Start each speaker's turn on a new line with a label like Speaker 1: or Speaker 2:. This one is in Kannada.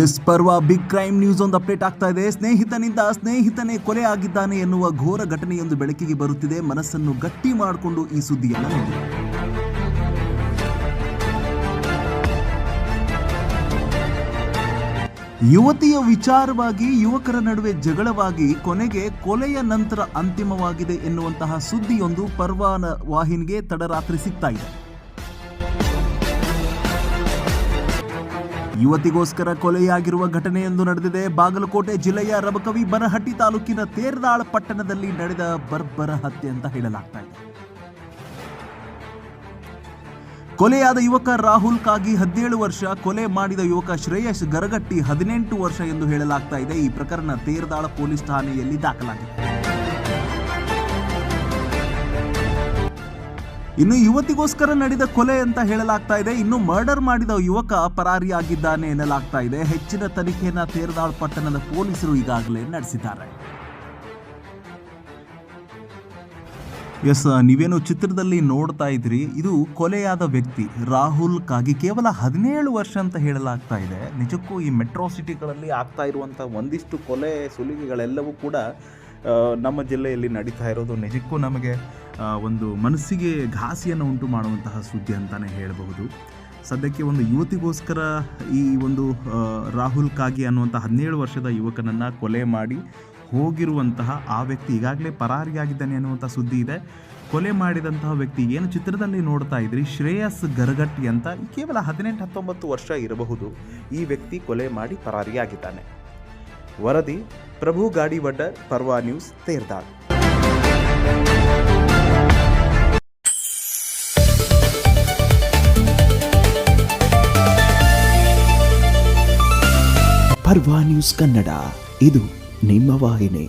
Speaker 1: ಎಸ್ ಪರ್ವ ಬಿಗ್ ಕ್ರೈಮ್ ನ್ಯೂಸ್ ಒಂದು ಅಪ್ಡೇಟ್ ಆಗ್ತಾ ಇದೆ. ಸ್ನೇಹಿತನಿಂದ ಸ್ನೇಹಿತನೇ ಕೊಲೆ ಆಗಿದ್ದಾನೆ ಎನ್ನುವ ಘೋರ ಘಟನೆಯೊಂದು ಬೆಳಕಿಗೆ ಬರುತ್ತಿದೆ. ಮನಸ್ಸನ್ನು ಗಟ್ಟಿ ಮಾಡಿಕೊಂಡು ಈ ಸುದ್ದಿಯನ್ನು ನೋಡಿ. ಯುವತಿಯ ವಿಚಾರವಾಗಿ ಯುವಕರ ನಡುವೆ ಜಗಳವಾಗಿ ಕೊನೆಗೆ ಕೊಲೆಯ ನಂತರ ಅಂತಿಮವಾಗಿದೆ ಎನ್ನುವಂತಹ ಸುದ್ದಿಯೊಂದು ಪರ್ವ ವಾಹಿನಿಗೆ ತಡರಾತ್ರಿ ಸಿಗ್ತಾ ಇದೆ. ಯುವತಿಗೋಸ್ಕರ ಕೊಲೆಯಾಗಿರುವ ಘಟನೆಯೊಂದು ನಡೆದಿದೆ. ಬಾಗಲಕೋಟೆ ಜಿಲ್ಲೆಯ ರಬಕವಿ ಬನಹಟ್ಟಿ ತಾಲೂಕಿನ ತೇರದಾಳ ಪಟ್ಟಣದಲ್ಲಿ ನಡೆದ ಬರ್ಬರ ಹತ್ಯೆ ಅಂತ ಹೇಳಲಾಗ್ತಾ ಇದೆ. ಕೊಲೆಯಾದ ಯುವಕ ರಾಹುಲ್ ಕಾಗಿ 17 ವರ್ಷ, ಕೊಲೆ ಮಾಡಿದ ಯುವಕ ಶ್ರೇಯಸ್ ಗರಗಟ್ಟಿ 18 ವರ್ಷ ಎಂದು ಹೇಳಲಾಗ್ತಾ ಇದೆ. ಈ ಪ್ರಕರಣ ತೇರದಾಳ ಪೊಲೀಸ್ ಠಾಣೆಯಲ್ಲಿ ದಾಖಲಾಗಿದೆ. ಇನ್ನು ಯುವತಿಗೋಸ್ಕರ ನಡೆದ ಕೊಲೆ ಅಂತ ಹೇಳಲಾಗ್ತಾ ಇದೆ. ಇನ್ನು ಮರ್ಡರ್ ಮಾಡಿದ ಯುವಕ ಪರಾರಿಯಾಗಿದ್ದಾನೆ ಎನ್ನಲಾಗ್ತಾ ಇದೆ. ಹೆಚ್ಚಿನ ತನಿಖೆಯನ್ನ ತೇರದಾಳ ಪಟ್ಟಣದ ಪೊಲೀಸರು ಈಗಾಗಲೇ ನಡೆಸಿದ್ದಾರೆ. ಎಸ್, ನೀವೇನು ಚಿತ್ರದಲ್ಲಿ ನೋಡ್ತಾ ಇದ್ರಿ, ಇದು ಕೊಲೆಯಾದ ವ್ಯಕ್ತಿ ರಾಹುಲ್ ಕಾಗಿ, ಕೇವಲ 17 ವರ್ಷ ಅಂತ ಹೇಳಲಾಗ್ತಾ ಇದೆ. ನಿಜಕ್ಕೂ ಈ ಮೆಟ್ರೋ ಸಿಟಿಗಳಲ್ಲಿ ಆಗ್ತಾ ಇರುವಂಥ ಒಂದಿಷ್ಟು ಕೊಲೆ ಸುಲಿಗೆಗಳೆಲ್ಲವೂ ಕೂಡ ನಮ್ಮ ಜಿಲ್ಲೆಯಲ್ಲಿ ನಡೀತಾ ಇರೋದು ನಿಜಕ್ಕೂ ನಮಗೆ ಒಂದು ಮನಸ್ಸಿಗೆ ಘಾಸಿಯನ್ನು ಉಂಟು ಮಾಡುವಂತಹ ಸುದ್ದಿ ಅಂತಲೇ ಹೇಳಬಹುದು. ಸದ್ಯಕ್ಕೆ ಒಂದು ಯುವತಿಗೋಸ್ಕರ ಈ ಒಂದು ರಾಹುಲ್ ಕಾಗಿ ಅನ್ನುವಂಥ 17 ವರ್ಷದ ಯುವಕನನ್ನು ಕೊಲೆ ಮಾಡಿ ಹೋಗಿರುವಂತಹ ಆ ವ್ಯಕ್ತಿ ಈಗಾಗಲೇ ಪರಾರಿಯಾಗಿದ್ದಾನೆ ಅನ್ನುವಂಥ ಸುದ್ದಿ ಇದೆ. ಕೊಲೆ ಮಾಡಿದಂತಹ ವ್ಯಕ್ತಿ ಏನು ಚಿತ್ರದಲ್ಲಿ ನೋಡ್ತಾ ಇದ್ರಿ, ಶ್ರೇಯಸ್ ಗರಗಟ್ಟಿ ಅಂತ, ಕೇವಲ 18-19 ವರ್ಷ ಇರಬಹುದು. ಈ ವ್ಯಕ್ತಿ ಕೊಲೆ ಮಾಡಿ ಪರಾರಿಯಾಗಿದ್ದಾನೆ. ವರದಿ ಪ್ರಭು ಗಾಡಿವಡ್ಡ, ಪರ್ವ ನ್ಯೂಸ್, ತೇರದಾಳ್.
Speaker 2: ಪರ್ವ ನ್ಯೂಸ್ ಕನ್ನಡ, ಇದು ನಿಮ್ಮ ವಾಹಿನಿ.